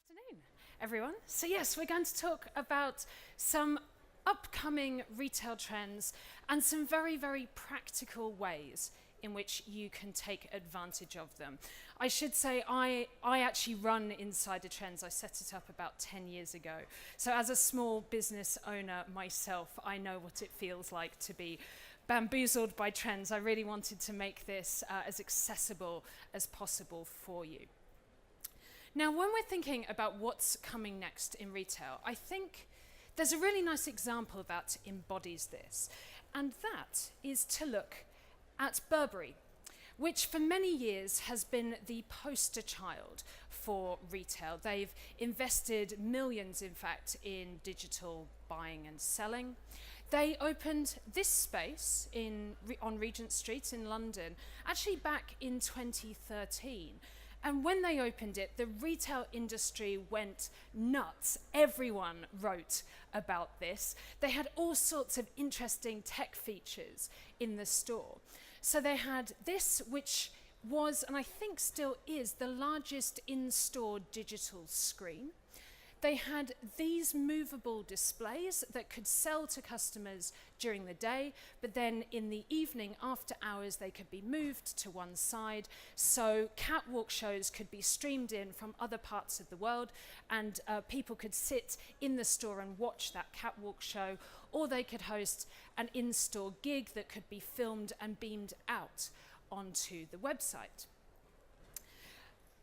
Afternoon, everyone. So yes, we're going to talk about some upcoming retail trends and some very, very practical ways in which you can take advantage of them. I should say I actually run Insider Trends. I set it up about 10 years ago. So as a small business owner myself, I know what it feels like to be bamboozled by trends. I really wanted to make this as accessible as possible for you. Now, when we're thinking about what's coming next in retail, I think there's a really nice example that embodies this, and that is to look at Burberry, which for many years has been the poster child for retail. They've invested millions, in fact, in digital buying and selling. They opened this space on Regent Street in London, actually back in 2013. And when they opened it, the retail industry went nuts. Everyone wrote about this. They had all sorts of interesting tech features in the store. So they had this, which was, and I think still is, the largest in-store digital screen. They had these movable displays that could sell to customers during the day, but then in the evening, after hours, they could be moved to one side. So catwalk shows could be streamed in from other parts of the world, and people could sit in the store and watch that catwalk show, or they could host an in-store gig that could be filmed and beamed out onto the website.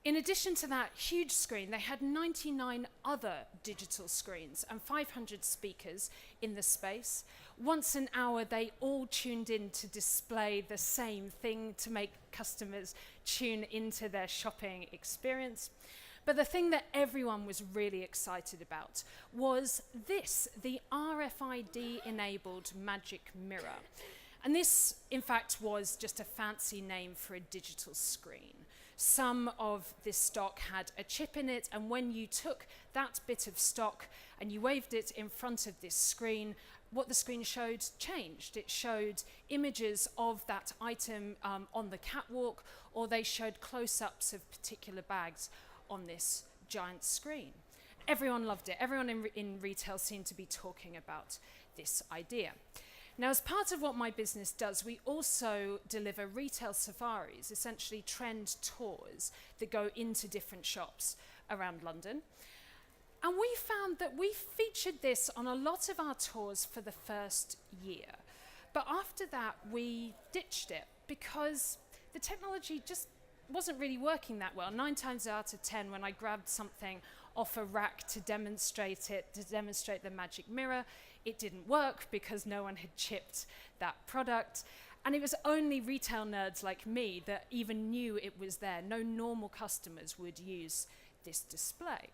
In addition to that huge screen, they had 99 other digital screens and 500 speakers in the space. Once an hour, they all tuned in to display the same thing to make customers tune into their shopping experience. But the thing that everyone was really excited about was this, the RFID-enabled magic mirror. And this, in fact, was just a fancy name for a digital screen. Some of this stock had a chip in it, and when you took that bit of stock and you waved it in front of this screen, what the screen showed changed. It showed images of that item on the catwalk, or they showed close-ups of particular bags on this giant screen. Everyone loved it. Everyone in retail seemed to be talking about this idea. Now, as part of what my business does, we also deliver retail safaris, essentially trend tours that go into different shops around London. And we found that we featured this on a lot of our tours for the first year. But after that, we ditched it because the technology just wasn't really working that well. 9 times out of 10, when I grabbed something off a rack to demonstrate the magic mirror, it didn't work because no one had chipped that product. And it was only retail nerds like me that even knew it was there. No normal customers would use this display.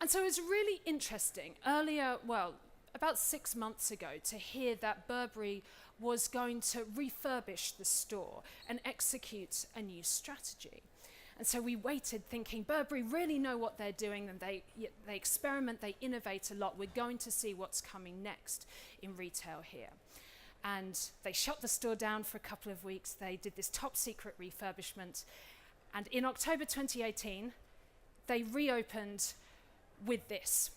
And so it was really interesting about 6 months ago, to hear that Burberry was going to refurbish the store and execute a new strategy. And so we waited thinking, Burberry really know what they're doing, and they experiment, they innovate a lot. We're going to see what's coming next in retail here. And they shut the store down for a couple of weeks. They did this top secret refurbishment. And in October 2018, they reopened with this.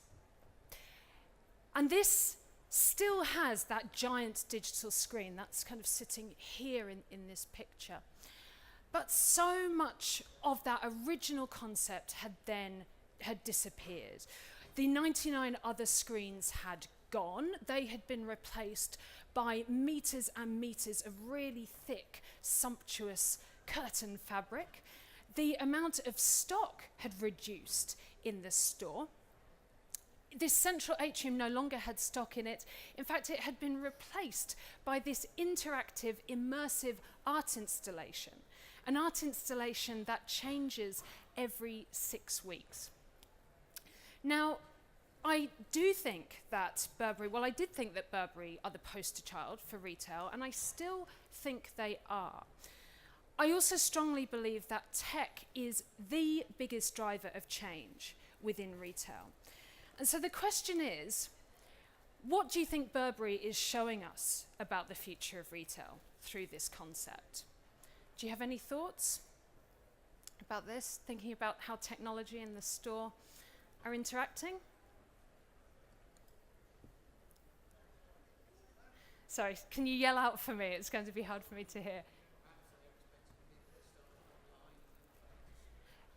And this still has that giant digital screen that's kind of sitting here in this picture. But so much of that original concept had disappeared. The 99 other screens had gone. They had been replaced by meters and meters of really thick, sumptuous curtain fabric. The amount of stock had reduced in the store. This central atrium no longer had stock in it. In fact, it had been replaced by this interactive, immersive art installation. An art installation that changes every 6 weeks. Now, I did think that Burberry are the poster child for retail, and I still think they are. I also strongly believe that tech is the biggest driver of change within retail. And so the question is, what do you think Burberry is showing us about the future of retail through this concept? Do you have any thoughts? about this, thinking about how technology and the store are interacting. Sorry, can you yell out for me? It's going to be hard for me to hear.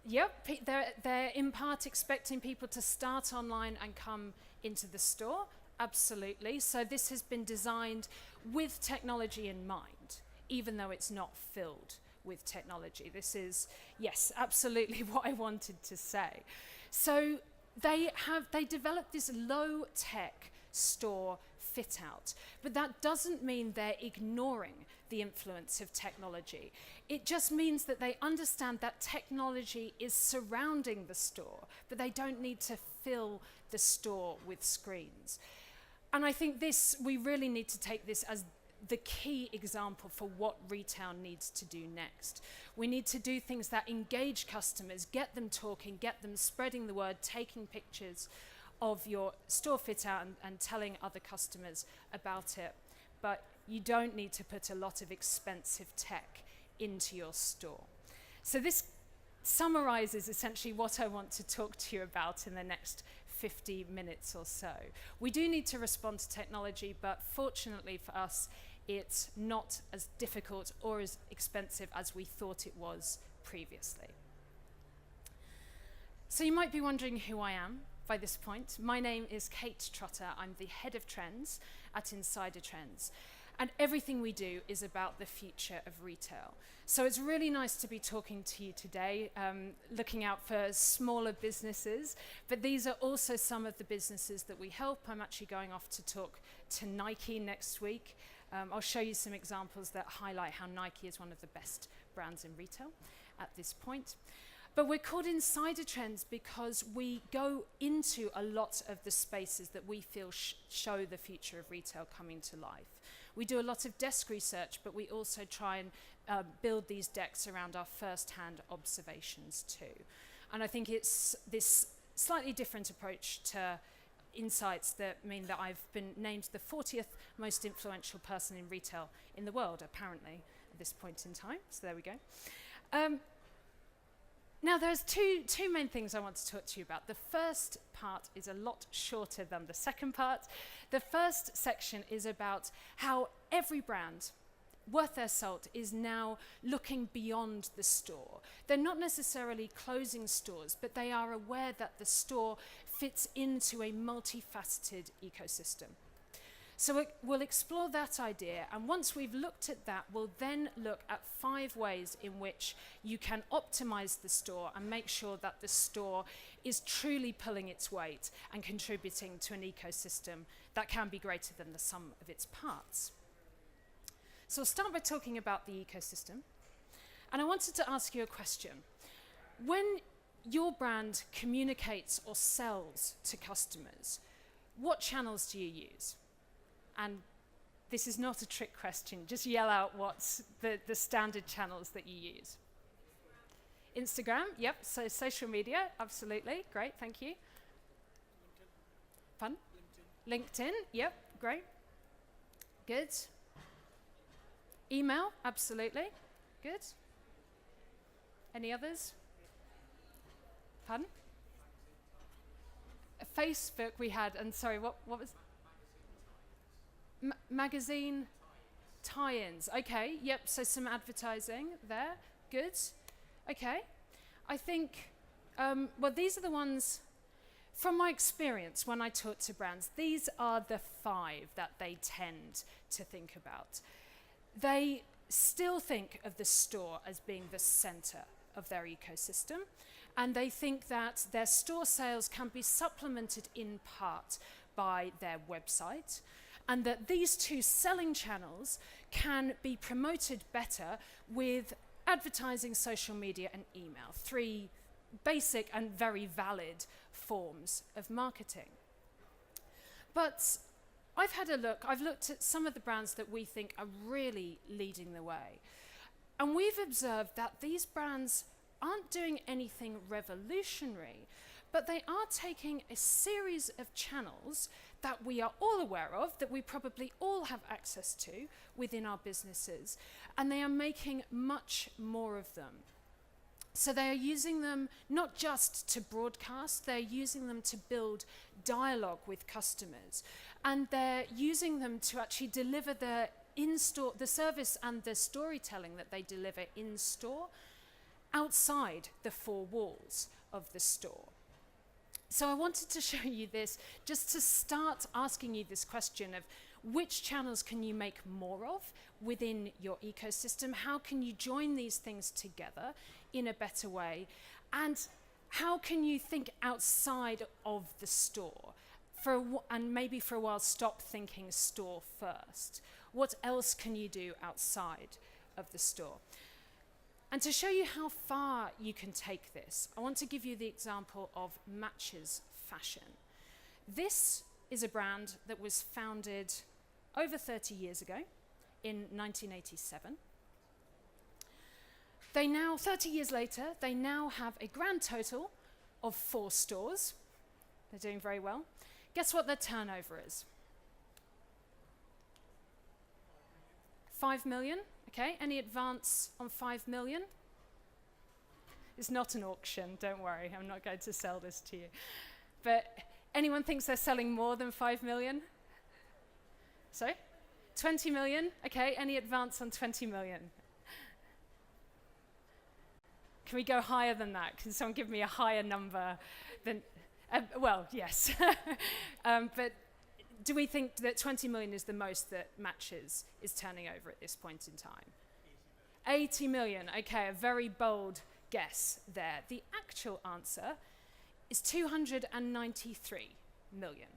Yep, they're in part expecting people to start online and come into the store. Absolutely. So this has been designed with technology in mind, even though it's not filled with technology. This is, yes, absolutely what I wanted to say. So they developed this low-tech store fit out, but that doesn't mean they're ignoring the influence of technology. It just means that they understand that technology is surrounding the store, but they don't need to fill the store with screens. And I think we really need to take this as the key example for what retail needs to do next. We need to do things that engage customers, get them talking, get them spreading the word, taking pictures of your store fit out and telling other customers about it. But you don't need to put a lot of expensive tech into your store. So this summarizes essentially what I want to talk to you about in the next 50 minutes or so. We do need to respond to technology, but fortunately for us, it's not as difficult or as expensive as we thought it was previously. So you might be wondering who I am by this point. My name is Cate Trotter. I'm the head of trends at Insider Trends. And everything we do is about the future of retail. So it's really nice to be talking to you today, looking out for smaller businesses, but these are also some of the businesses that we help. I'm actually going off to talk to Nike next week. I'll show you some examples that highlight how Nike is one of the best brands in retail at this point. But we're called Insider Trends because we go into a lot of the spaces that we feel show the future of retail coming to life. We do a lot of desk research, but we also try and build these decks around our first-hand observations too. And I think it's this slightly different approach to insights that mean that I've been named the 40th most influential person in retail in the world, apparently, at this point in time. So there we go. Now, there's two main things I want to talk to you about. The first part is a lot shorter than the second part. The first section is about how every brand worth their salt is now looking beyond the store. They're not necessarily closing stores, but they are aware that the store fits into a multifaceted ecosystem. So we'll explore that idea, and once we've looked at that, we'll then look at 5 ways in which you can optimize the store and make sure that the store is truly pulling its weight and contributing to an ecosystem that can be greater than the sum of its parts. So I'll start by talking about the ecosystem, and I wanted to ask you a question. When your brand communicates or sells to customers, what channels do you use? And this is not a trick question, just yell out what's the standard channels that you use. Instagram, yep, so social media, absolutely, great, thank you. Fun? LinkedIn, yep, great. Good. Email, absolutely, good. Any others? Pardon? Facebook we had, and sorry, what was? Magazine tie-ins, okay, yep, so some advertising there, good, okay. I think, well, these are the ones, from my experience when I talk to brands, these are the 5 that they tend to think about. They still think of the store as being the center of their ecosystem, and they think that their store sales can be supplemented in part by their website, and that these 2 selling channels can be promoted better with advertising, social media, and email. 3 basic and very valid forms of marketing. But I've looked at some of the brands that we think are really leading the way. And we've observed that these brands aren't doing anything revolutionary, but they are taking a series of channels that we are all aware of, that we probably all have access to within our businesses, and they are making much more of them. So they are using them not just to broadcast, they're using them to build dialogue with customers. And they're using them to actually deliver the in-store, the service and the storytelling that they deliver in-store outside the four walls of the store. So I wanted to show you this just to start asking you this question of which channels can you make more of within your ecosystem? How can you join these things together in a better way? And how can you think outside of the store? And maybe for a while stop thinking store first. What else can you do outside of the store? And to show you how far you can take this, I want to give you the example of Matches Fashion. This is a brand that was founded over 30 years ago in 1987. They now, 30 years later, they now have a grand total of 4 stores. They're doing very well. Guess what their turnover is? 5 million, okay? Any advance on 5 million? It's not an auction, don't worry, I'm not going to sell this to you. But anyone thinks they're selling more than 5 million? Sorry? 20 million, okay, any advance on 20 million? Can we go higher than that? Can someone give me a higher number than, well, yes. But do we think that 20 million is the most that Matches is turning over at this point in time? 80 million, okay, a very bold guess there. The actual answer is 293 million.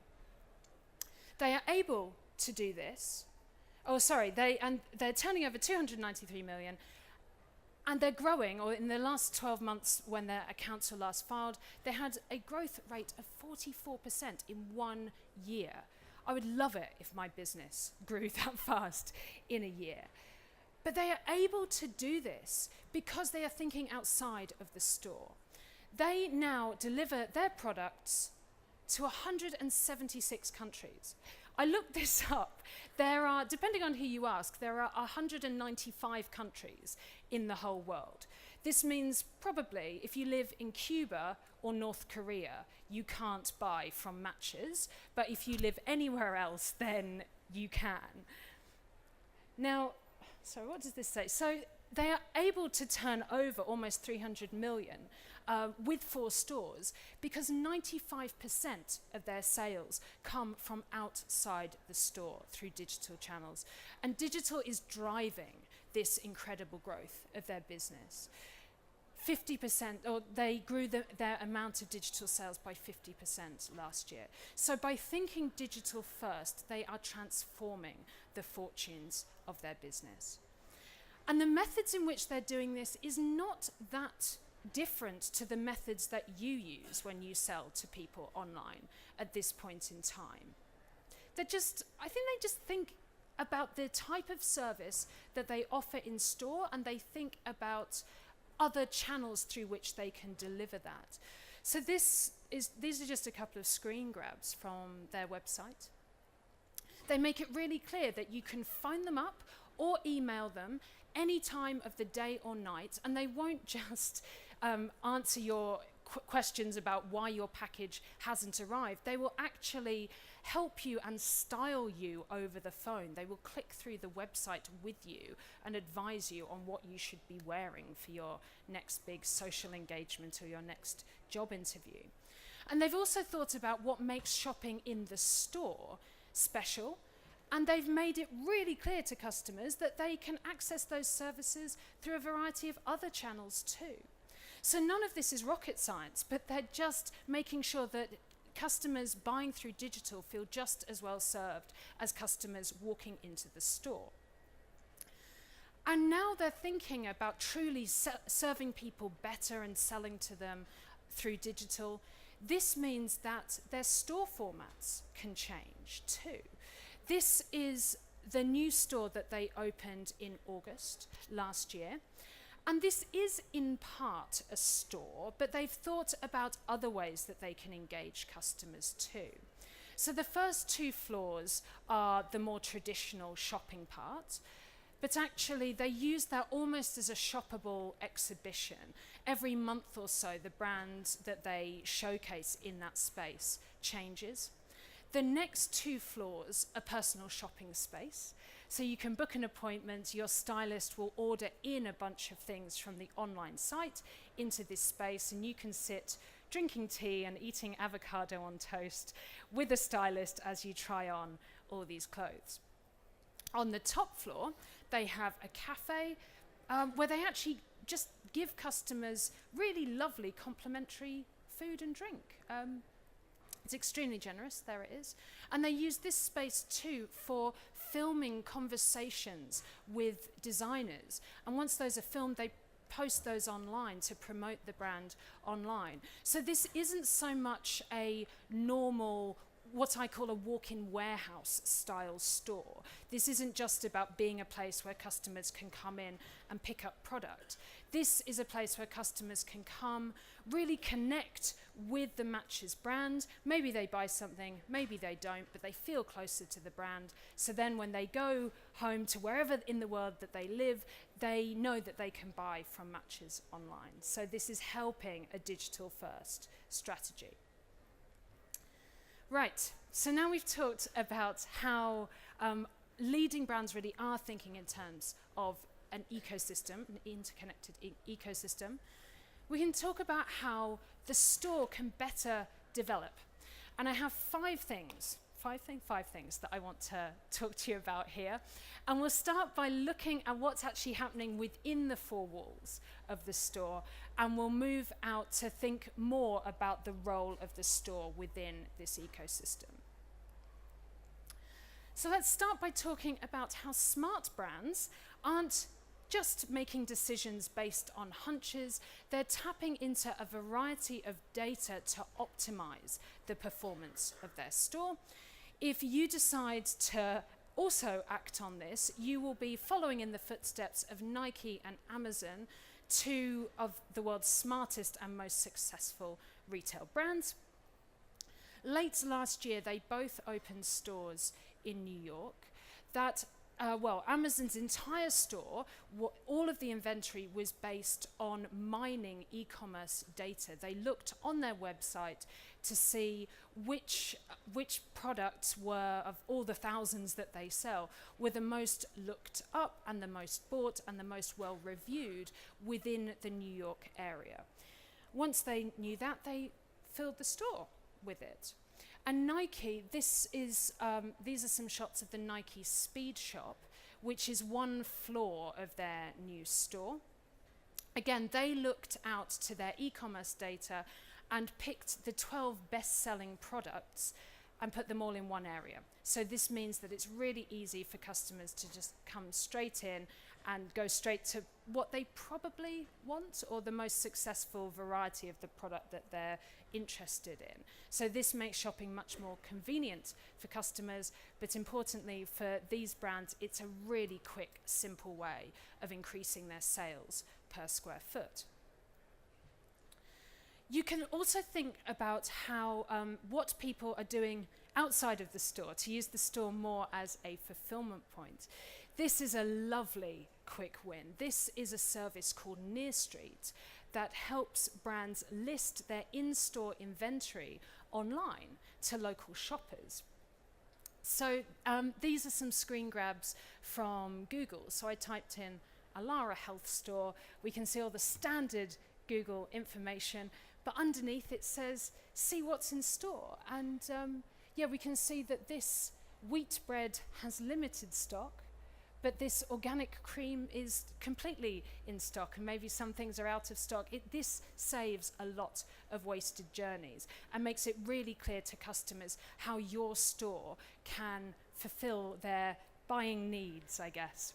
They are able to do this. Oh, sorry, they're turning over 293 million, and they're growing, or in the last 12 months when their accounts were last filed, they had a growth rate of 44% in 1 year. I would love it if my business grew that fast in a year. But they are able to do this because they are thinking outside of the store. They now deliver their products to 176 countries. I looked this up. There are, depending on who you ask, there are 195 countries in the whole world. This means probably if you live in Cuba or North Korea, you can't buy from Matches, but if you live anywhere else, then you can. Now, sorry, what does this say? So they are able to turn over almost 300 million with 4 stores because 95% of their sales come from outside the store through digital channels. And digital is driving this incredible growth of their business. 50%, or they grew their amount of digital sales by 50% last year. So by thinking digital first, they are transforming the fortunes of their business. And the methods in which they're doing this is not that different to the methods that you use when you sell to people online at this point in time. I think they just think about the type of service that they offer in store, and they think about other channels through which they can deliver that. So these are just a couple of screen grabs from their website. They make it really clear that you can phone them up or email them any time of the day or night, and they won't just answer your questions about why your package hasn't arrived. They will actually help you and style you over the phone. They will click through the website with you and advise you on what you should be wearing for your next big social engagement or your next job interview. And they've also thought about what makes shopping in the store special, and they've made it really clear to customers that they can access those services through a variety of other channels too. So none of this is rocket science, but they're just making sure that customers buying through digital feel just as well served as customers walking into the store. And now they're thinking about truly serving people better and selling to them through digital. This means that their store formats can change too. This is the new store that they opened in August last year. And this is in part a store, but they've thought about other ways that they can engage customers too. So the first 2 floors are the more traditional shopping part. But actually, they use that almost as a shoppable exhibition. Every month or so, the brand that they showcase in that space changes. The next 2 floors are personal shopping space. So you can book an appointment, your stylist will order in a bunch of things from the online site into this space, and you can sit drinking tea and eating avocado on toast with a stylist as you try on all these clothes. On the top floor, they have a cafe where they actually just give customers really lovely complimentary food and drink. It's extremely generous, there it is. And they use this space too for filming conversations with designers. And once those are filmed, they post those online to promote the brand online. So this isn't so much a normal, what I call a walk-in warehouse style store. This isn't just about being a place where customers can come in and pick up product. This is a place where customers can come, really connect with the Matches brand. Maybe they buy something, maybe they don't, but they feel closer to the brand. So then when they go home to wherever in the world that they live, they know that they can buy from Matches online. So this is helping a digital first strategy. Right, so now we've talked about how leading brands really are thinking in terms of an ecosystem, an interconnected ecosystem. We can talk about how the store can better develop. And I have 5 things that I want to talk to you about here. And we'll start by looking at what's actually happening within the 4 walls of the store, and we'll move out to think more about the role of the store within this ecosystem. So let's start by talking about how smart brands aren't just making decisions based on hunches, they're tapping into a variety of data to optimize the performance of their store. If you decide to also act on this, you will be following in the footsteps of Nike and Amazon, 2 of the world's smartest and most successful retail brands. Late last year, they both opened stores in New York that Amazon's entire store, all of the inventory was based on mining e-commerce data. They looked on their website to see which products were, of all the thousands that they sell, were the most looked up and the most bought and the most well reviewed within the New York area. Once they knew that, they filled the store with it. And Nike, these are some shots of the Nike Speed Shop, which is 1 floor of their new store. Again, they looked out to their e-commerce data and picked the 12 best-selling products and put them all in one area. So this means that it's really easy for customers to just come straight in and go straight to what they probably want, or the most successful variety of the product that they're interested in. So this makes shopping much more convenient for customers, but importantly for these brands, it's a really quick, simple way of increasing their sales per square foot. You can also think about how what people are doing outside of the store, to use the store more as a fulfillment point. This is a lovely quick win. This is a service called Near Street that helps brands list their in-store inventory online to local shoppers. So these are some screen grabs from Google. So I typed in Alara Health Store. We can see all the standard Google information, but underneath it says, see what's in store. And we can see that this wheat bread has limited stock, but this organic cream is completely in stock, and maybe some things are out of stock. This saves a lot of wasted journeys and makes it really clear to customers how your store can fulfill their buying needs, I guess.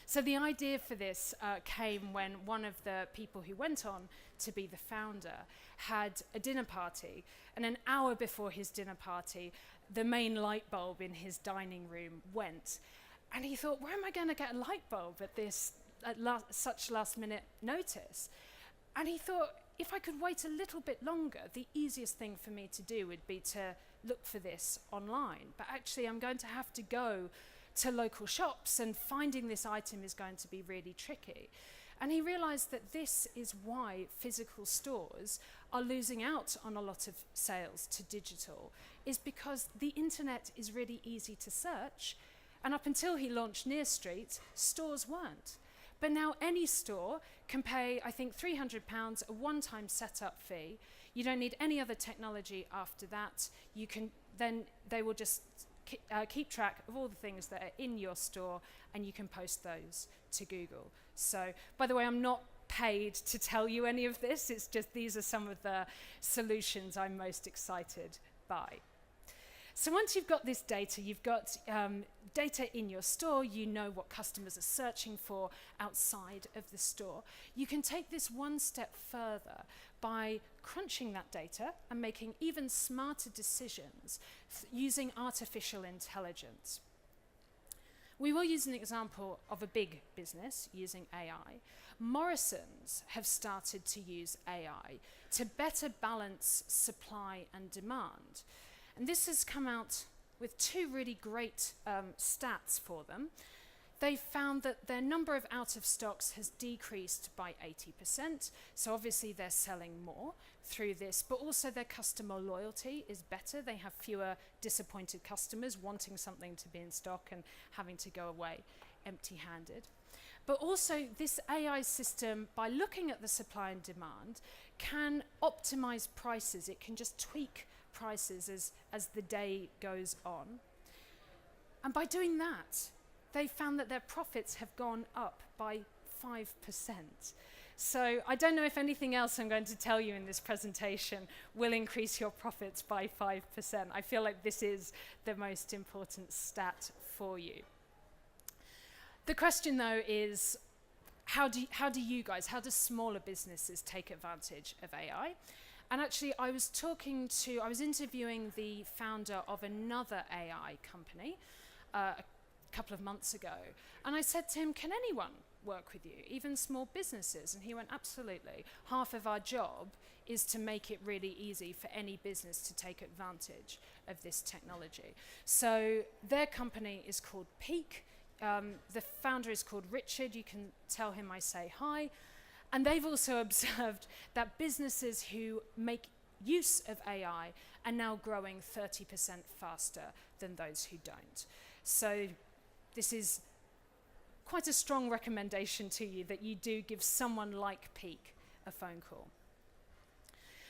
So the idea for this came when one of the people who went on to be the founder had a dinner party, and an hour before his dinner party, the main light bulb in his dining room went. And he thought, where am I going to get a light bulb at such last minute notice? And he thought, if I could wait a little bit longer, the easiest thing for me to do would be to look for this online. But actually, I'm going to have to go to local shops, and finding this item is going to be really tricky. And he realized that this is why physical stores are losing out on a lot of sales to digital, is because the internet is really easy to search. And up until he launched Near Street, stores weren't. But now any store can pay, I think, £300, a one-time setup fee. You don't need any other technology after that. You can then, they will just keep track of all the things that are in your store, and you can post those to Google. So, by the way, I'm not paid to tell you any of this. It's just these are some of the solutions I'm most excited by. So once you've got this data, you've got data in your store, you know what customers are searching for outside of the store. You can take this one step further by crunching that data and making even smarter decisions using artificial intelligence. We will use an example of a big business using AI. Morrisons have started to use AI to better balance supply and demand. And this has come out with two really great stats for them. They found that their number of out of stocks has decreased by 80%, so obviously they're selling more through this, but also their customer loyalty is better. They have fewer disappointed customers wanting something to be in stock and having to go away empty-handed. But also this AI system, by looking at the supply and demand, can optimize prices. It can just tweak prices as the day goes on. And by doing that, they found that their profits have gone up by 5%. So I don't know if anything else I'm going to tell you in this presentation will increase your profits by 5%. I feel like this is the most important stat for you. The question though is, how do smaller businesses take advantage of AI? And actually I was interviewing the founder of another AI company a couple of months ago, and I said to him, can anyone work with you, even small businesses? And he went, absolutely. Half of our job is to make it really easy for any business to take advantage of this technology. So their company is called Peak. The founder is called Richard. You can tell him I say hi. And they've also observed that businesses who make use of AI are now growing 30% faster than those who don't. So this is quite a strong recommendation to you that you do give someone like Peak a phone call.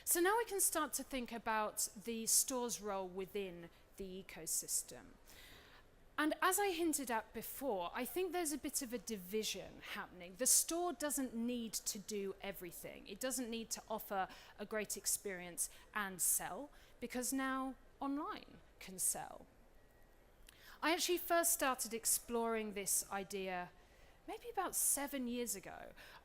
So now we can start to think about the store's role within the ecosystem. And as I hinted at before, I think there's a bit of a division happening. The store doesn't need to do everything. It doesn't need to offer a great experience and sell, because now online can sell. I actually first started exploring this idea maybe about 7 years ago.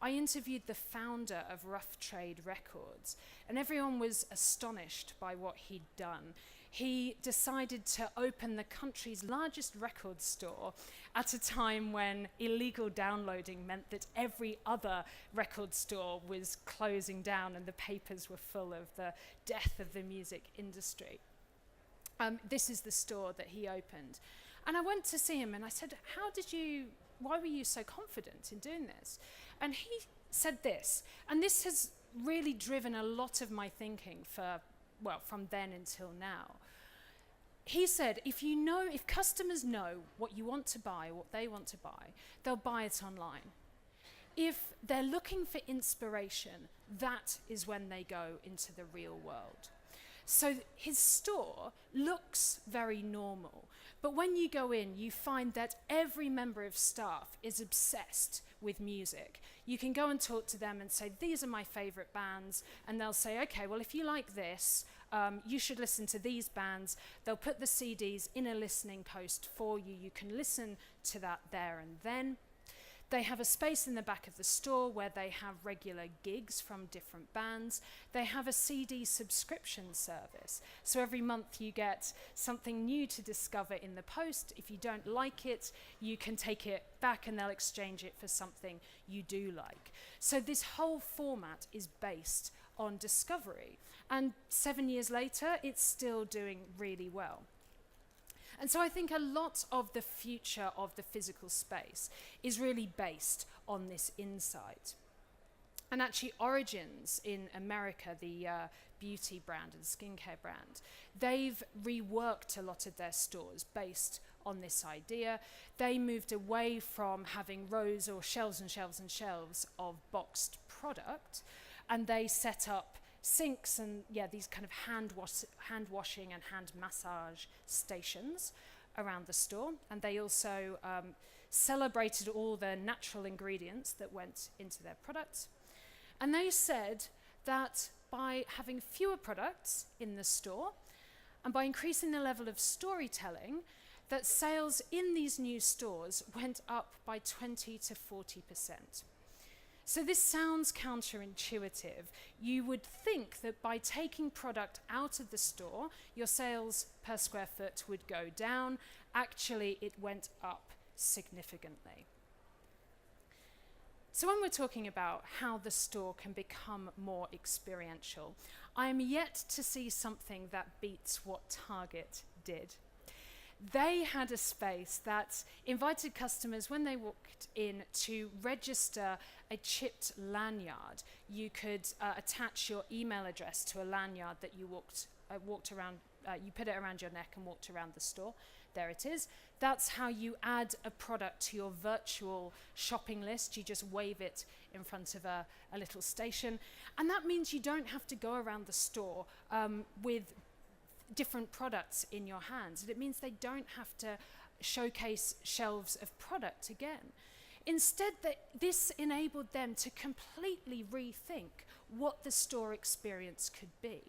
I interviewed the founder of Rough Trade Records, and everyone was astonished by what he'd done. He decided to open the country's largest record store at a time when illegal downloading meant that every other record store was closing down and the papers were full of the death of the music industry. This is the store that he opened. And I went to see him and I said, why were you so confident in doing this? And he said this, and this has really driven a lot of my thinking from then until now. He said, if customers know what you want to buy, what they want to buy, they'll buy it online. If they're looking for inspiration, that is when they go into the real world. So his store looks very normal, but when you go in, you find that every member of staff is obsessed with music. You can go and talk to them and say, these are my favorite bands, and they'll say, okay, well, if you like this, you should listen to these bands. They'll put the CDs in a listening post for you. You can listen to that there and then. They have a space in the back of the store where they have regular gigs from different bands. They have a CD subscription service. So every month you get something new to discover in the post. If you don't like it, you can take it back and they'll exchange it for something you do like. So this whole format is based on discovery. And 7 years later, it's still doing really well. And so I think a lot of the future of the physical space is really based on this insight. And actually, Origins in America, the beauty brand and skincare brand, they've reworked a lot of their stores based on this idea. They moved away from having rows or shelves and shelves and shelves of boxed product, and they set up sinks and these kind of hand washing and hand massage stations around the store. And they also celebrated all the natural ingredients that went into their products. And they said that by having fewer products in the store and by increasing the level of storytelling, that sales in these new stores went up by 20 to 40%. So this sounds counterintuitive. You would think that by taking product out of the store, your sales per square foot would go down. Actually, it went up significantly. So when we're talking about how the store can become more experiential, I am yet to see something that beats what Target did. They had a space that invited customers, when they walked in, to register a chipped lanyard. You could attach your email address to a lanyard that you walked around, you put it around your neck and walked around the store. There it is. That's how you add a product to your virtual shopping list. You just wave it in front of a little station. And that means you don't have to go around the store with different products in your hands. And it means they don't have to showcase shelves of product again. Instead, this enabled them to completely rethink what the store experience could be.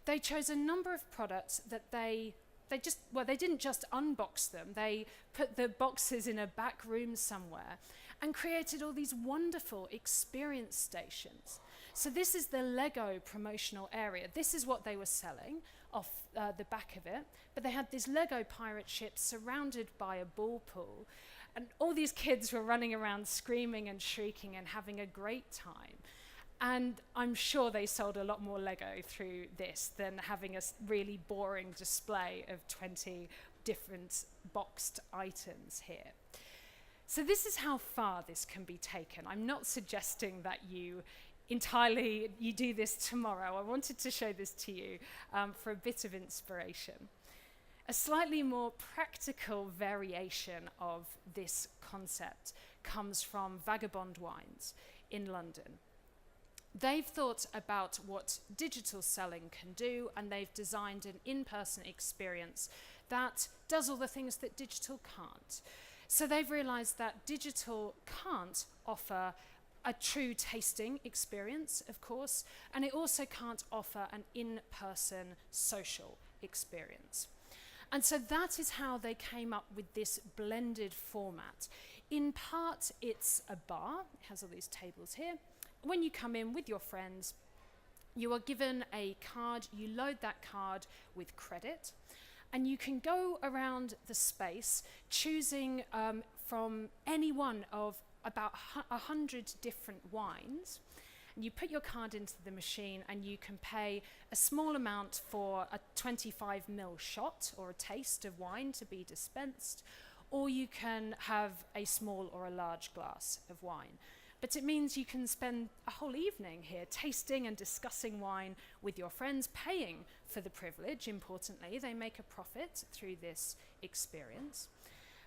They chose a number of products that they didn't just unbox them, they put the boxes in a back room somewhere and created all these wonderful experience stations. So this is the Lego promotional area. This is what they were selling off the back of it, but they had this Lego pirate ship surrounded by a ball pool, and all these kids were running around screaming and shrieking and having a great time. And I'm sure they sold a lot more Lego through this than having a really boring display of 20 different boxed items here. So this is how far this can be taken. I'm not suggesting that you do this tomorrow. I wanted to show this to you for a bit of inspiration. A slightly more practical variation of this concept comes from Vagabond Wines in London. They've thought about what digital selling can do, and they've designed an in-person experience that does all the things that digital can't. So they've realized that digital can't offer a true tasting experience, of course, and it also can't offer an in-person social experience. And so that is how they came up with this blended format. In part, it's a bar. It has all these tables here. When you come in with your friends, you are given a card. You load that card with credit, and you can go around the space choosing from any one of about 100 different wines. And you put your card into the machine, and you can pay a small amount for a 25ml shot or a taste of wine to be dispensed, or you can have a small or a large glass of wine. But it means you can spend a whole evening here tasting and discussing wine with your friends, paying for the privilege. Importantly, they make a profit through this experience.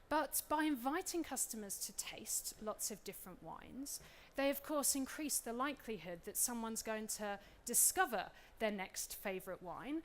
But by inviting customers to taste lots of different wines, they of course increase the likelihood that someone's going to discover their next favorite wine.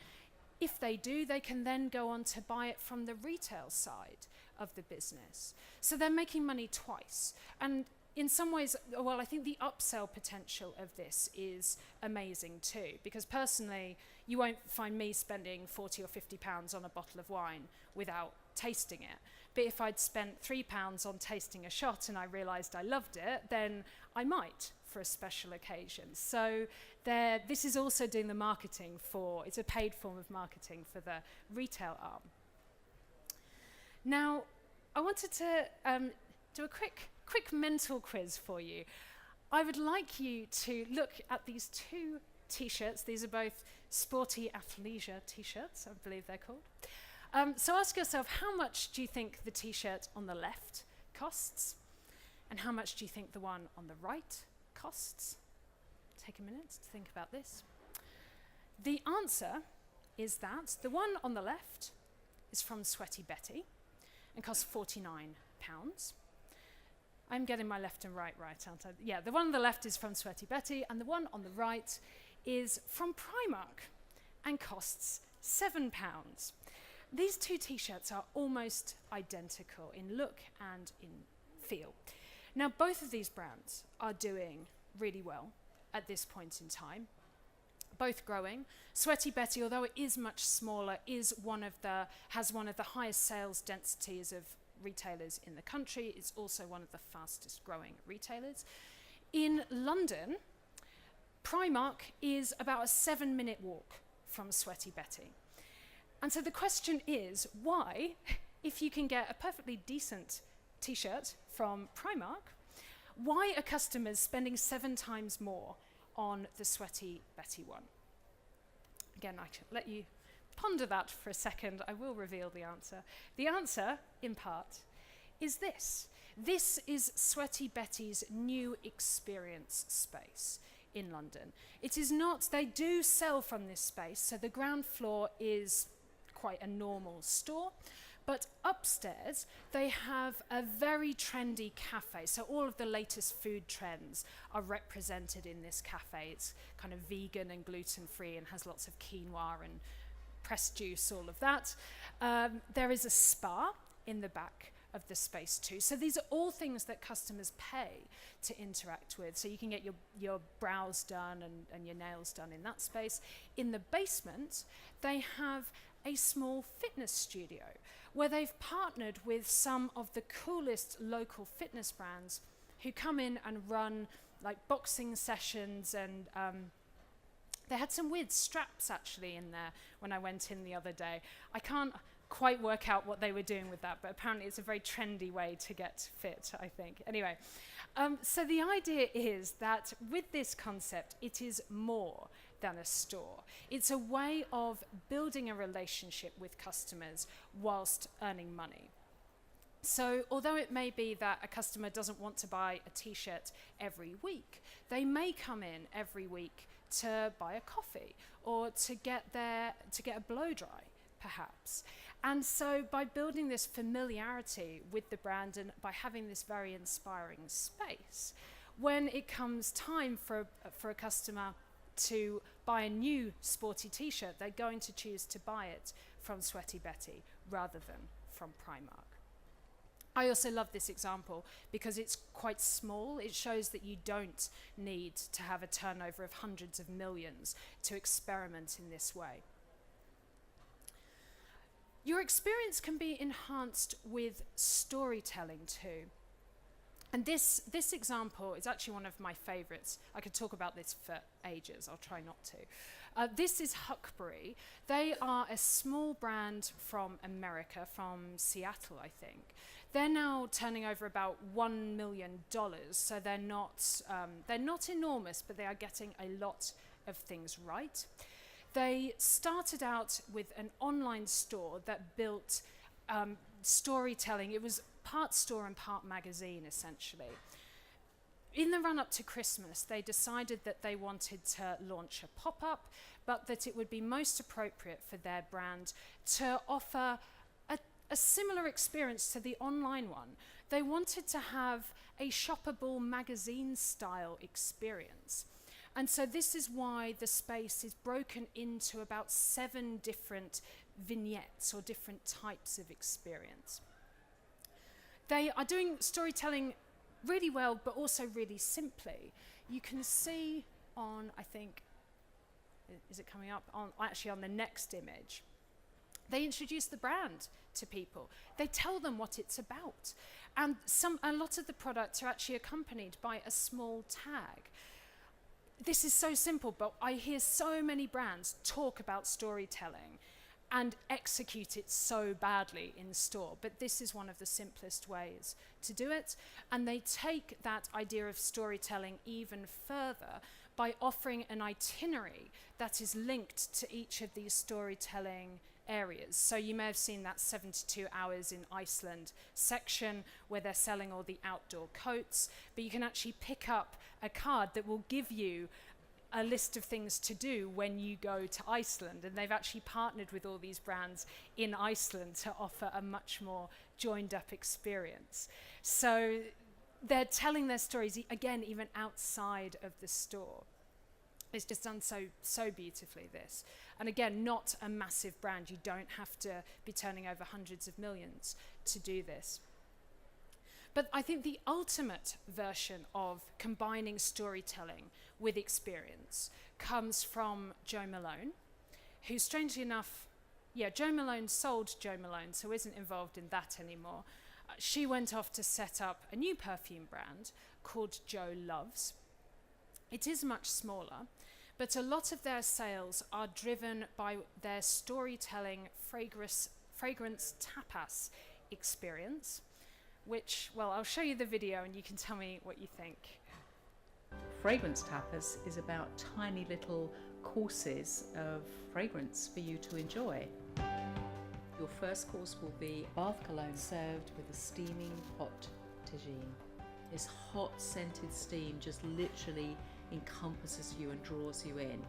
If they do, they can then go on to buy it from the retail side of the business. So they're making money twice. And in some ways, well, I think the upsell potential of this is amazing too, because personally, you won't find me spending 40 or 50 pounds on a bottle of wine without tasting it. But if I'd spent £3 on tasting a shot and I realized I loved it, then I might for a special occasion. So this is also doing the marketing it's a paid form of marketing for the retail arm. Now, I wanted to do a quick mental quiz for you. I would like you to look at these two t-shirts. These are both sporty athleisure t-shirts, I believe they're called. So ask yourself, how much do you think the t-shirt on the left costs? And how much do you think the one on the right costs? Take a minute to think about this. The answer is that the one on the left is from Sweaty Betty and costs £49. I'm getting my left and right, aren't I? Yeah, the one on the left is from Sweaty Betty, and the one on the right is from Primark and costs £7. These two t-shirts are almost identical in look and in feel. Now, both of these brands are doing really well at this point in time, both growing. Sweaty Betty, although it is much smaller, has one of the highest sales densities of retailers in the country. It's also one of the fastest growing retailers. In London, Primark is about a 7-minute walk from Sweaty Betty. And so the question is, why, if you can get a perfectly decent t-shirt from Primark, why are customers spending 7 times more on the Sweaty Betty one? Again, I can let you ponder that for a second. I will reveal the answer. The answer, in part, is this. This is Sweaty Betty's new experience space in London. It is not, they do sell from this space, so the ground floor is quite a normal store, but upstairs they have a very trendy cafe. So all of the latest food trends are represented in this cafe. It's kind of vegan and gluten-free and has lots of quinoa and pressed juice, all of that. There is a spa in the back of the space too. So these are all things that customers pay to interact with. So you can get your brows done and your nails done in that space. In the basement, they have a small fitness studio where they've partnered with some of the coolest local fitness brands who come in and run like boxing sessions, and they had some weird straps actually in there when I went in the other day. I can't quite work out what they were doing with that, but apparently it's a very trendy way to get fit, I think. Anyway, so the idea is that with this concept, it is more than a store. It's a way of building a relationship with customers whilst earning money. So although it may be that a customer doesn't want to buy a t-shirt every week, they may come in every week to buy a coffee or to get a blow dry, perhaps. And so by building this familiarity with the brand and by having this very inspiring space, when it comes time for a customer to buy a new sporty t-shirt, they're going to choose to buy it from Sweaty Betty rather than from Primark. I also love this example because it's quite small. It shows that you don't need to have a turnover of hundreds of millions to experiment in this way. Your experience can be enhanced with storytelling too. And this example is actually one of my favorites. I could talk about this for ages. I'll try not to. This is Huckberry. They are a small brand from America, from Seattle, I think. They're now turning over about $1 million, so they're not enormous, but they are getting a lot of things right. They started out with an online store that built storytelling. It was part store and part magazine, essentially. In the run-up to Christmas, they decided that they wanted to launch a pop-up, but that it would be most appropriate for their brand to offer a similar experience to the online one. They wanted to have a shoppable magazine-style experience. And so this is why the space is broken into about 7 different vignettes or different types of experience. They are doing storytelling really well, but also really simply. You can see on, I think, is it coming up? Actually on the next image. They introduce the brand to people. They tell them what it's about. And a lot of the products are actually accompanied by a small tag. This is so simple, but I hear so many brands talk about storytelling and execute it so badly in store. But this is one of the simplest ways to do it. And they take that idea of storytelling even further by offering an itinerary that is linked to each of these storytelling areas. So you may have seen that 72 hours in Iceland section where they're selling all the outdoor coats, but you can actually pick up a card that will give you a list of things to do when you go to Iceland, and they've actually partnered with all these brands in Iceland to offer a much more joined up experience. So they're telling their stories again even outside of the store. It's just done so beautifully, this. And again, not a massive brand. You don't have to be turning over hundreds of millions to do this. But I think the ultimate version of combining storytelling with experience comes from Jo Malone, who, strangely enough, Jo Malone sold Jo Malone, so isn't involved in that anymore. She went off to set up a new perfume brand called Jo Loves. It is much smaller, but a lot of their sales are driven by their storytelling fragrance tapas experience, which, well, I'll show you the video and you can tell me what you think. Fragrance tapas is about tiny little courses of fragrance for you to enjoy. Your first course will be bath cologne served with a steaming hot tagine. This hot scented steam just literally encompasses you and draws you in.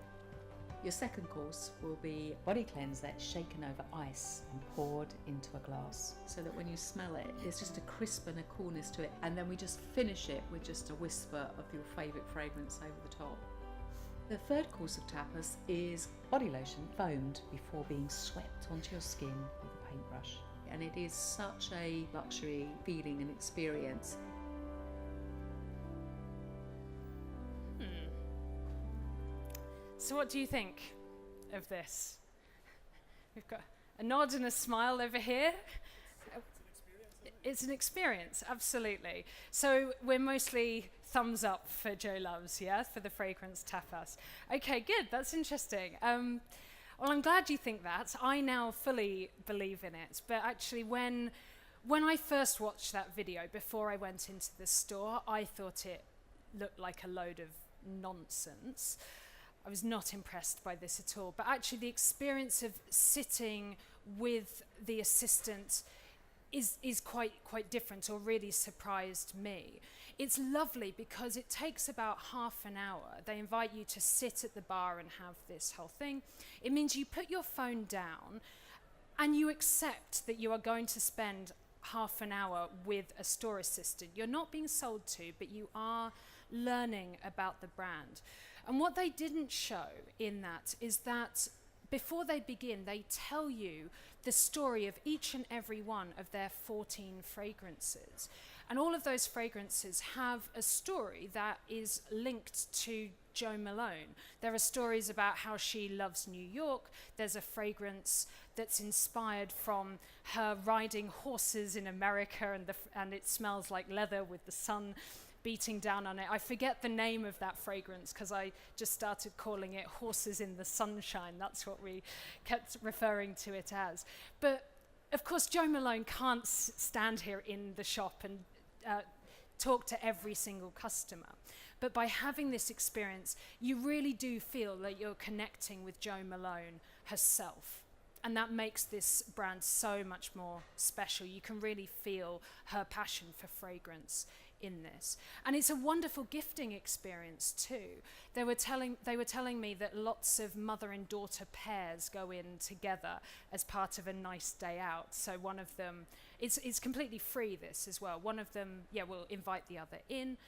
Your second course will be body cleanse that's shaken over ice and poured into a glass, so that when you smell it, there's just a crisp and a coolness to it. And then we just finish it with just a whisper of your favourite fragrance over the top. The third course of tapas is body lotion foamed before being swept onto your skin with a paintbrush. And it is such a luxury feeling and experience. So what do you think of this? We've got a nod and a smile over here. It's an experience, absolutely. So we're mostly thumbs up for Jo Loves, yeah, for the fragrance tapas. Okay, good, that's interesting. Well, I'm glad you think that. I now fully believe in it. But actually, when I first watched that video, before I went into the store, I thought it looked like a load of nonsense. I was not impressed by this at all. But actually, the experience of sitting with the assistant is quite different, or really surprised me. It's lovely because it takes about half an hour. They invite you to sit at the bar and have this whole thing. It means you put your phone down and you accept that you are going to spend half an hour with a store assistant. You're not being sold to, but you are learning about the brand. And what they didn't show in that is that before they begin, they tell you the story of each and every one of their 14 fragrances. And all of those fragrances have a story that is linked to Jo Malone. There are stories about how she loves New York. There's a fragrance that's inspired from her riding horses in America, and it smells like leather with the sun beating down on it. I forget the name of that fragrance because I just started calling it Horses in the Sunshine. That's what we kept referring to it as. But of course, Jo Malone can't stand here in the shop and talk to every single customer. But by having this experience, you really do feel that you're connecting with Jo Malone herself. And that makes this brand so much more special. You can really feel her passion for fragrance in this. And it's a wonderful gifting experience too. They were telling me that lots of mother and daughter pairs go in together as part of a nice day out. So one of them, it's completely free, this as well. One of them, will invite the other in.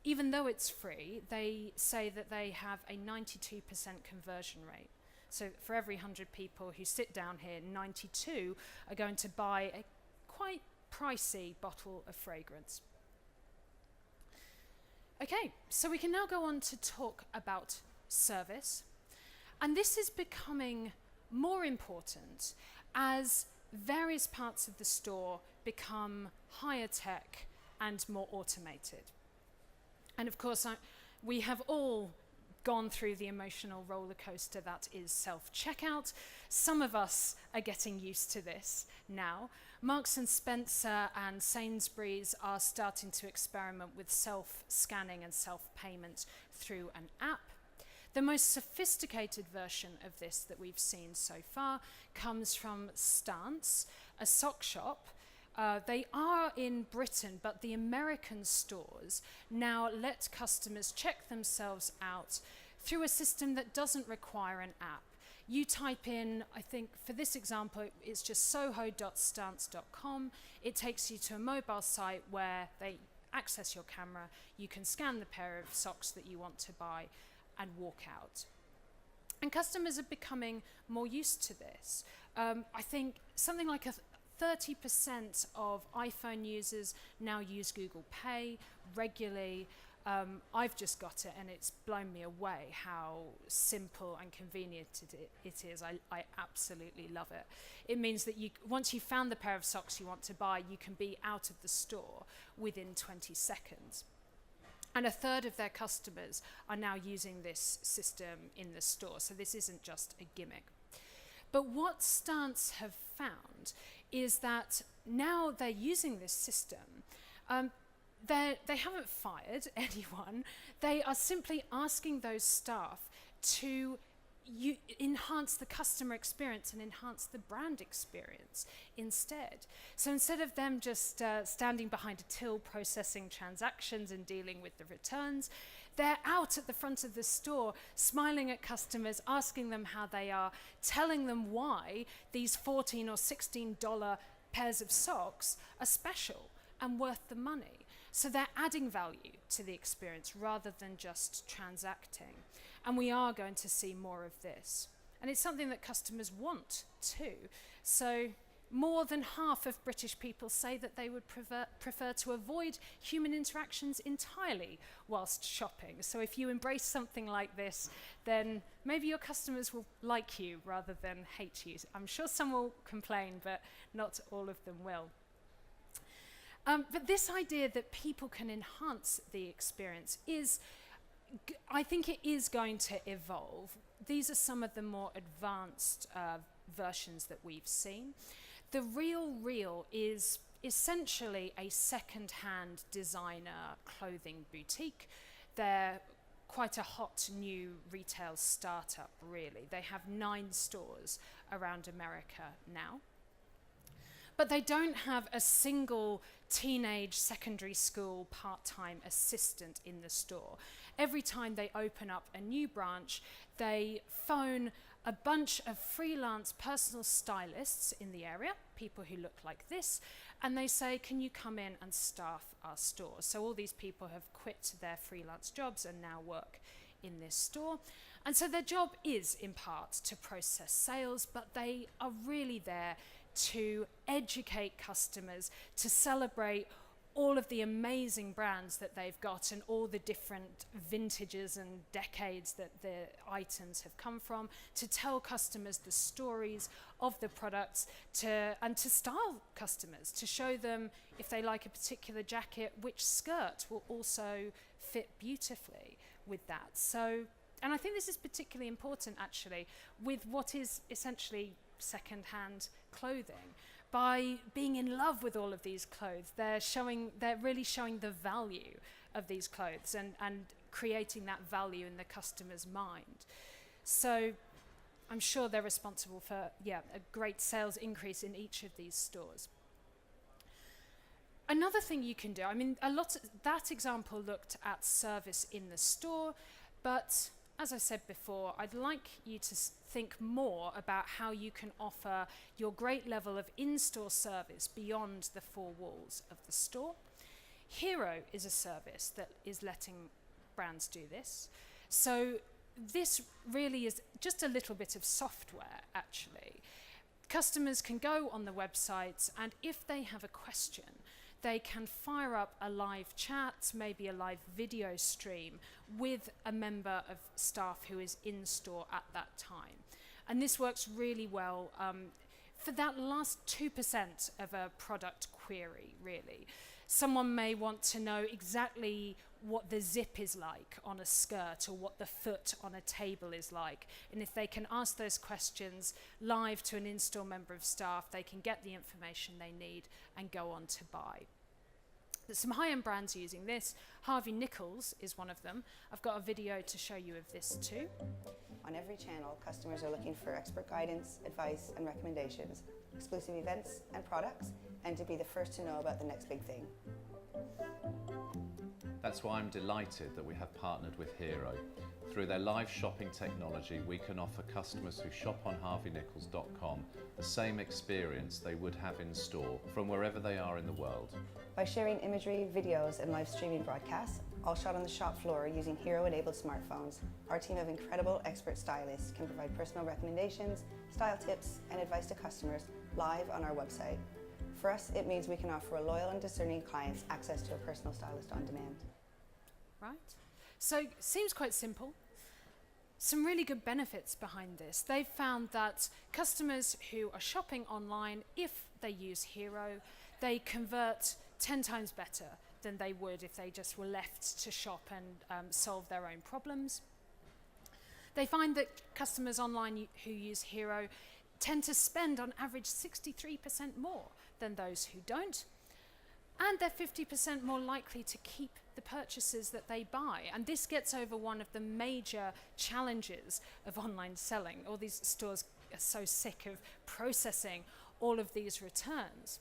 Even though it's free, they say that they have a 92% conversion rate. So for every 100 people who sit down here, 92 are going to buy a quite pricey bottle of fragrance. Okay, so we can now go on to talk about service. And this is becoming more important as various parts of the store become higher tech and more automated. And of course, we have all gone through the emotional roller coaster that is self-checkout. Some of us are getting used to this now. Marks and Spencer and Sainsbury's are starting to experiment with self-scanning and self-payment through an app. The most sophisticated version of this that we've seen so far comes from Stance, a sock shop. They are in Britain, but the American stores now let customers check themselves out through a system that doesn't require an app. You type in, I think for this example, it's just soho.stance.com. It takes you to a mobile site where they access your camera. You can scan the pair of socks that you want to buy and walk out. And customers are becoming more used to this. I think something like 30% of iPhone users now use Google Pay regularly. I've just got it and it's blown me away how simple and convenient it is. I absolutely love it. It means that once you've found the pair of socks you want to buy, you can be out of the store within 20 seconds. And a third of their customers are now using this system in the store, so this isn't just a gimmick. But what Stance have found is that now they're using this system, they haven't fired anyone. They are simply asking those staff to enhance the customer experience and enhance the brand experience instead. So instead of them just standing behind a till processing transactions and dealing with the returns, they're out at the front of the store smiling at customers, asking them how they are, telling them why these $14 or $16 pairs of socks are special and worth the money. So they're adding value to the experience rather than just transacting. And we are going to see more of this. And it's something that customers want too. So more than half of British people say that they would prefer to avoid human interactions entirely whilst shopping. So if you embrace something like this, then maybe your customers will like you rather than hate you. I'm sure some will complain, but not all of them will. But this idea that people can enhance the experience I think it is going to evolve. These are some of the more advanced versions that we've seen. The Real is essentially a second-hand designer clothing boutique. They're quite a hot new retail startup, really. They have 9 stores around America now. But they don't have a single teenage secondary school part-time assistant in the store. Every time they open up a new branch, they phone a bunch of freelance personal stylists in the area, people who look like this, and they say, can you come in and staff our store? So all these people have quit their freelance jobs and now work in this store. And so their job is, in part, to process sales, but they are really there to educate customers, to celebrate all of the amazing brands that they've got and all the different vintages and decades that the items have come from, to tell customers the stories of the products, and to style customers, to show them if they like a particular jacket, which skirt will also fit beautifully with that. So, and I think this is particularly important actually with what is essentially second-hand clothing. By being in love with all of these clothes, they're really showing the value of these clothes and creating that value in the customer's mind. So I'm sure they're responsible for a great sales increase in each of these stores. Another thing you can do, I mean, that example looked at service in the store, but as I said before, I'd like you to think more about how you can offer your great level of in-store service beyond the 4 walls of the store. Hero is a service that is letting brands do this. So this really is just a little bit of software, actually. Customers can go on the website, and if they have a question, they can fire up a live chat, maybe a live video stream with a member of staff who is in store at that time. And this works really well for that last 2% of a product query, really. Someone may want to know exactly what the zip is like on a skirt or what the foot on a table is like. And if they can ask those questions live to an in-store member of staff, they can get the information they need and go on to buy. There's some high-end brands using this. Harvey Nichols is one of them. I've got a video to show you of this too. On every channel, customers are looking for expert guidance, advice, and recommendations, exclusive events and products, and to be the first to know about the next big thing. That's why I'm delighted that we have partnered with Hero. Through their live shopping technology, we can offer customers who shop on harveynichols.com the same experience they would have in store from wherever they are in the world. By sharing imagery, videos, and live streaming broadcasts, all shot on the shop floor using Hero-enabled smartphones, our team of incredible expert stylists can provide personal recommendations, style tips, and advice to customers live on our website. For us, it means we can offer a loyal and discerning clients access to a personal stylist on demand. Right? So, seems quite simple. Some really good benefits behind this. They've found that customers who are shopping online, if they use Hero, they convert 10 times better than they would if they just were left to shop and solve their own problems. They find that customers online who use Hero tend to spend on average 63% more than those who don't, and they're 50% more likely to keep the purchases that they buy. And this gets over one of the major challenges of online selling. All these stores are so sick of processing all of these returns.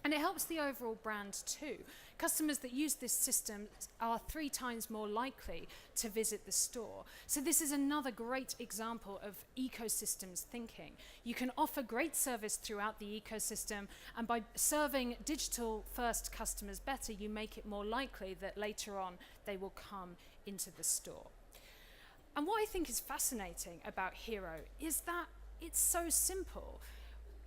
And it helps the overall brand too. Customers that use this system are 3 times more likely to visit the store. So this is another great example of ecosystems thinking. You can offer great service throughout the ecosystem, and by serving digital first customers better, you make it more likely that later on they will come into the store. And what I think is fascinating about Hero is that it's so simple.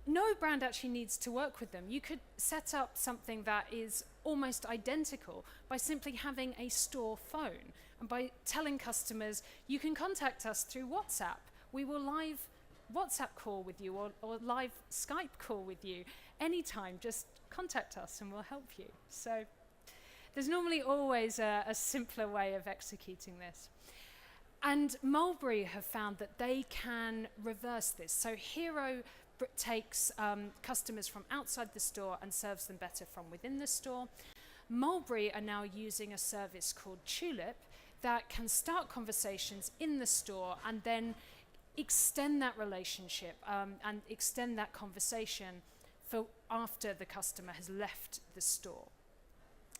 No brand actually needs to work with them. You could set up something that is almost identical by simply having a store phone and by telling customers, you can contact us through WhatsApp. We will live WhatsApp call with you or live Skype call with you anytime. Just contact us and we'll help you. So there's normally always a simpler way of executing this. And Mulberry have found that they can reverse this. So Hero takes customers from outside the store and serves them better from within the store. Mulberry are now using a service called Tulip that can start conversations in the store and then extend that relationship and extend that conversation for after the customer has left the store.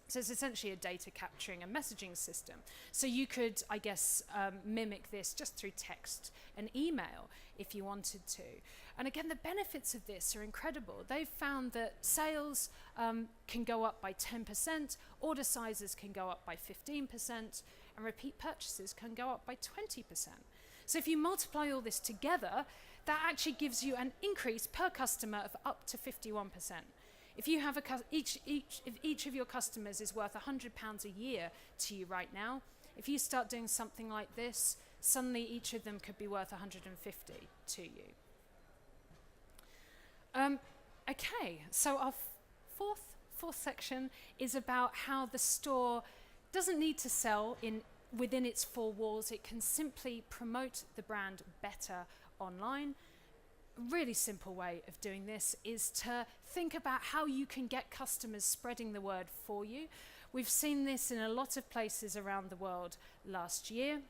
So it's essentially a data capturing and messaging system. So you could, I guess, mimic this just through text and email if you wanted to. And again, the benefits of this are incredible. They've found that sales can go up by 10%, order sizes can go up by 15%, and repeat purchases can go up by 20%. So if you multiply all this together, that actually gives you an increase per customer of up to 51%. If you have if each of your customers is worth £100 a year to you right now, if you start doing something like this, suddenly each of them could be worth 150 to you. Okay, so our fourth section is about how the store doesn't need to sell within its 4 walls. It can simply promote the brand better online. A really simple way of doing this is to think about how you can get customers spreading the word for you. We've seen this in a lot of places around the world last year.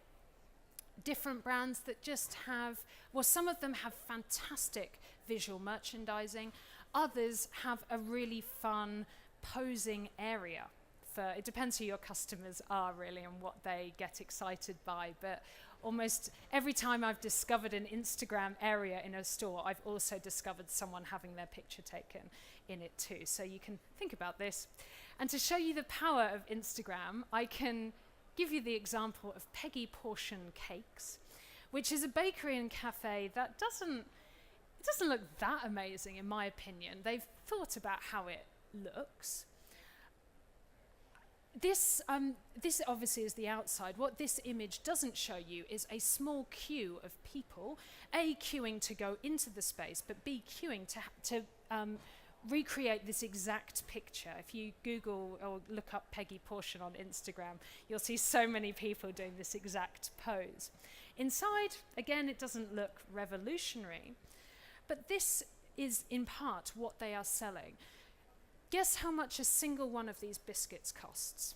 Different brands that just have, well, some of them have fantastic visual merchandising. Others have a really fun posing area. It depends who your customers are really and what they get excited by, but almost every time I've discovered an Instagram area in a store, I've also discovered someone having their picture taken in it too. So you can think about this. And to show you the power of Instagram, I can give you the example of Peggy Portion Cakes, which is a bakery and cafe that doesn't look that amazing in my opinion. They've thought about how it looks. This obviously is the outside. What this image doesn't show you is a small queue of people, A, queuing to go into the space, but B, queuing to recreate this exact picture. If you Google or look up Peggy Portion on Instagram, you'll see so many people doing this exact pose. Inside, again, it doesn't look revolutionary, but this is in part what they are selling. Guess how much a single one of these biscuits costs?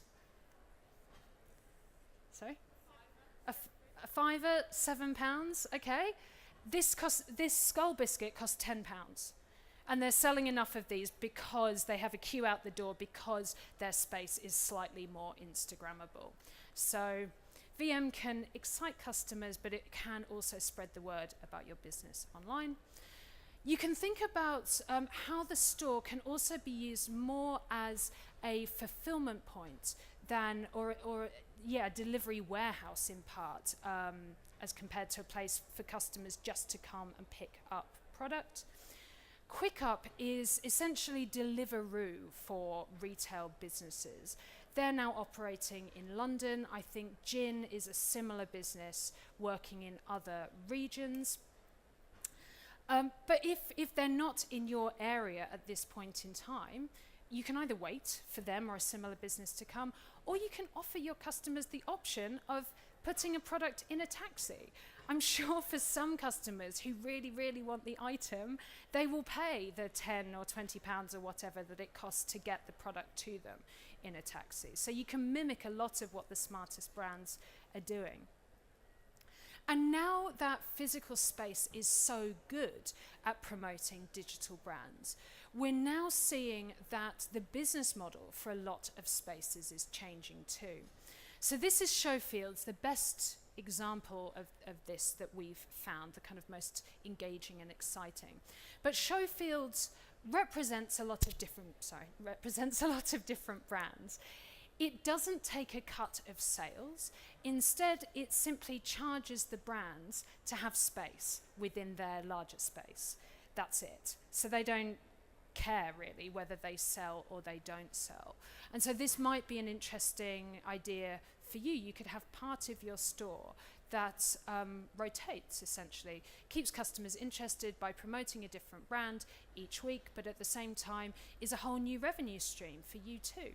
Sorry? A fiver, £7, okay. This skull biscuit costs £10. And they're selling enough of these because they have a queue out the door, because their space is slightly more Instagrammable. So VM can excite customers, but it can also spread the word about your business online. You can think about how the store can also be used more as a fulfillment point than, or delivery warehouse in part, as compared to a place for customers just to come and pick up product. Quick Up is essentially Deliveroo for retail businesses. They're now operating in London. I think Gin is a similar business working in other regions. But if they're not in your area at this point in time, you can either wait for them or a similar business to come, or you can offer your customers the option of putting a product in a taxi. I'm sure for some customers who really, really want the item, they will pay the £10 or £20 or whatever that it costs to get the product to them in a taxi. So you can mimic a lot of what the smartest brands are doing. And now that physical space is so good at promoting digital brands, we're now seeing that the business model for a lot of spaces is changing too. So this is Showfields, the best example of this that we've found, the kind of most engaging and exciting. But Showfields represents a lot of different brands. It doesn't take a cut of sales. Instead, it simply charges the brands to have space within their larger space. That's it. So they don't care really whether they sell or they don't sell. And so this might be an interesting idea for you. You could have part of your store that rotates, essentially, keeps customers interested by promoting a different brand each week, but at the same time is a whole new revenue stream for you too.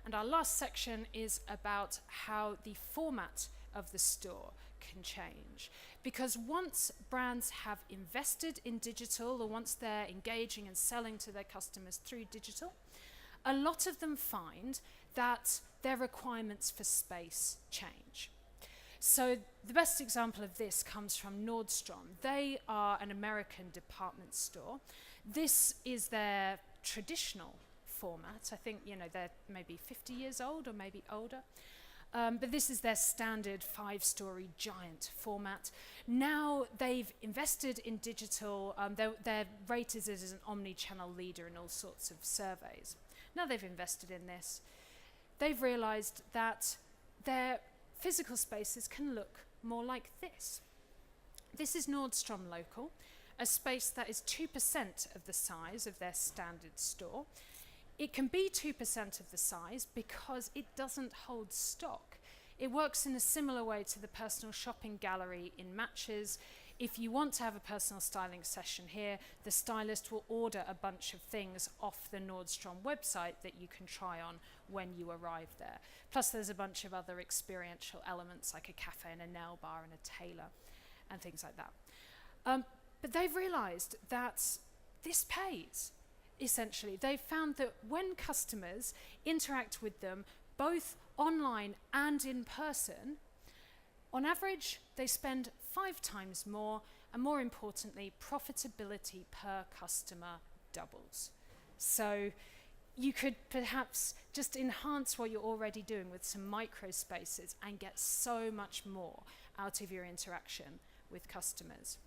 And our last section is about how the format of the store can change. Because once brands have invested in digital, or once they're engaging and selling to their customers through digital, a lot of them find that their requirements for space change. So the best example of this comes from Nordstrom. They are an American department store. This is their traditional format. I think, they're maybe 50 years old or maybe older. But this is their standard 5-story giant format. Now they've invested in digital. They're rated as an omni-channel leader in all sorts of surveys. Now they've invested in this, they've realized that their physical spaces can look more like this. This is Nordstrom Local, a space that is 2% of the size of their standard store. It can be 2% of the size because it doesn't hold stock. It works in a similar way to the personal shopping gallery in Matches. If you want to have a personal styling session here, the stylist will order a bunch of things off the Nordstrom website that you can try on when you arrive there. Plus there's a bunch of other experiential elements like a cafe and a nail bar and a tailor and things like that. But they've realized that this pays. Essentially, they've found that when customers interact with them, both online and in person, on average, they spend 5 times more, and more importantly, profitability per customer doubles. So you could perhaps just enhance what you're already doing with some micro spaces and get so much more out of your interaction with customers.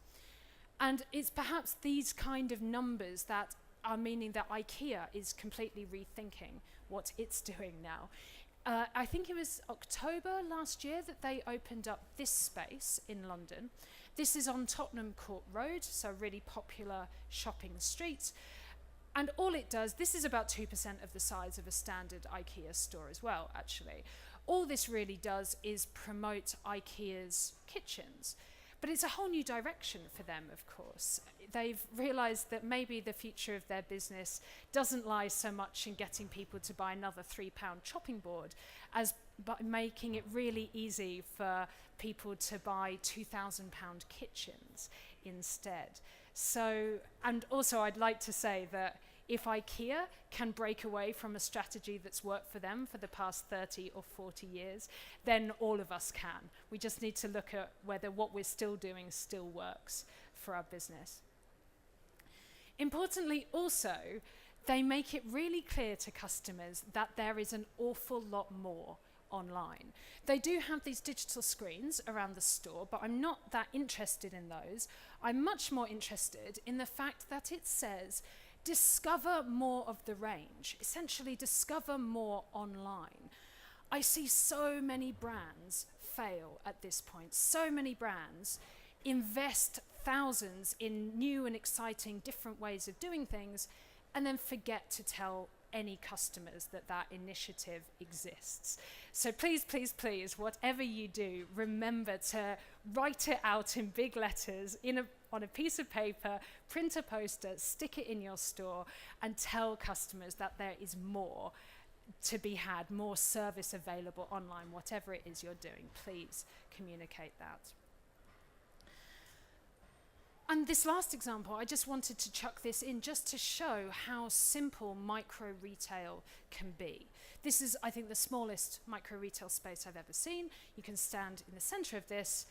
And it's perhaps these kind of numbers that are meaning that IKEA is completely rethinking what it's doing now. I think it was October last year that they opened up this space in London. This is on Tottenham Court Road, so a really popular shopping street. And all it does, this is about 2% of the size of a standard IKEA store as well, actually. All this really does is promote IKEA's kitchens. But it's a whole new direction for them, of course. They've realized that maybe the future of their business doesn't lie so much in getting people to buy another £3 chopping board as by making it really easy for people to buy £2,000 kitchens instead. So, and also I'd like to say that If IKEA can break away from a strategy that's worked for them for the past 30 or 40 years, then all of us can. We just need to look at whether what we're still doing still works for our business. Importantly also, they make it really clear to customers that there is an awful lot more online. They do have these digital screens around the store, but I'm not that interested in those. I'm much more interested in the fact that it says, discover more of the range, essentially discover more online. I see so many brands fail at this point. So many brands invest thousands in new and exciting different ways of doing things and then forget to tell any customers that that initiative exists. So please, please, please, whatever you do, remember to write it out in big letters on a piece of paper, print a poster, stick it in your store, and tell customers that there is more to be had, more service available online, whatever it is you're doing. Please communicate that. And this last example, I just wanted to chuck this in just to show how simple micro retail can be. This is, I think, the smallest micro retail space I've ever seen. You can stand in the center of this,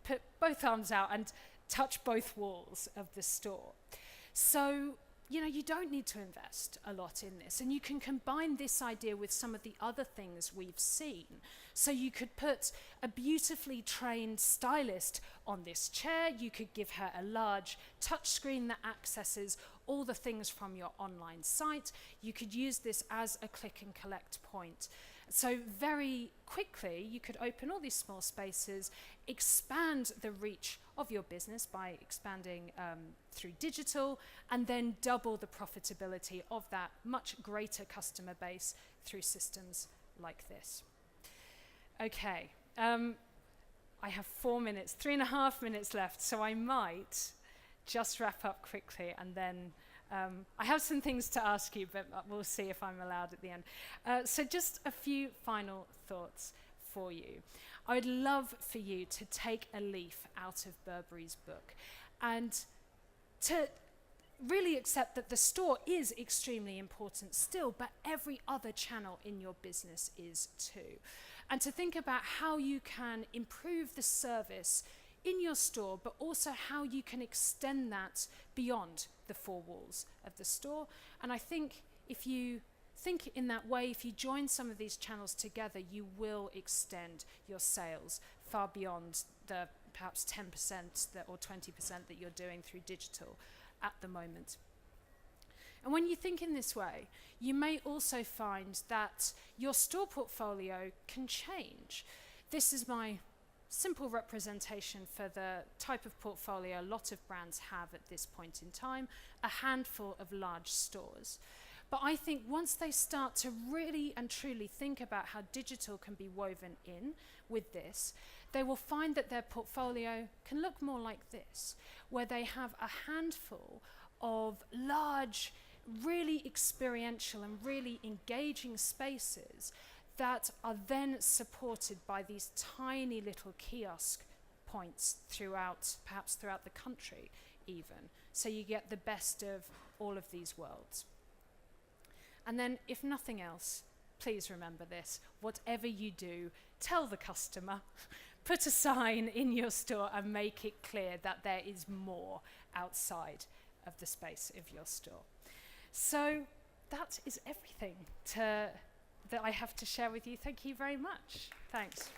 put both arms out and touch both walls of the store. So, you know, you don't need to invest a lot in this, and you can combine this idea with some of the other things we've seen. So you could put a beautifully trained stylist on this chair, you could give her a large touchscreen that accesses all the things from your online site, you could use this as a click and collect point. So very quickly, you could open all these small spaces, expand the reach of your business by expanding through digital, and then double the profitability of that much greater customer base through systems like this. Okay, I have 4 minutes, 3.5 minutes left, so I might just wrap up quickly and then I have some things to ask you, but we'll see if I'm allowed at the end. So just a few final thoughts for you. I would love for you to take a leaf out of Burberry's book and to really accept that the store is extremely important still, but every other channel in your business is too. And to think about how you can improve the service in your store, but also how you can extend that beyond the four walls of the store. And I think if you think in that way, if you join some of these channels together, you will extend your sales far beyond the perhaps 10% or 20% that you're doing through digital at the moment. And when you think in this way, you may also find that your store portfolio can change. This is my simple representation for the type of portfolio a lot of brands have at this point in time, a handful of large stores. But I think once they start to really and truly think about how digital can be woven in with this, they will find that their portfolio can look more like this, where they have a handful of large, really experiential and really engaging spaces that are then supported by these tiny little kiosk points perhaps throughout the country even. So you get the best of all of these worlds. And then, if nothing else, please remember this: whatever you do, tell the customer, put a sign in your store and make it clear that there is more outside of the space of your store. So that is everything that I have to share with you. Thank you very much. Thanks.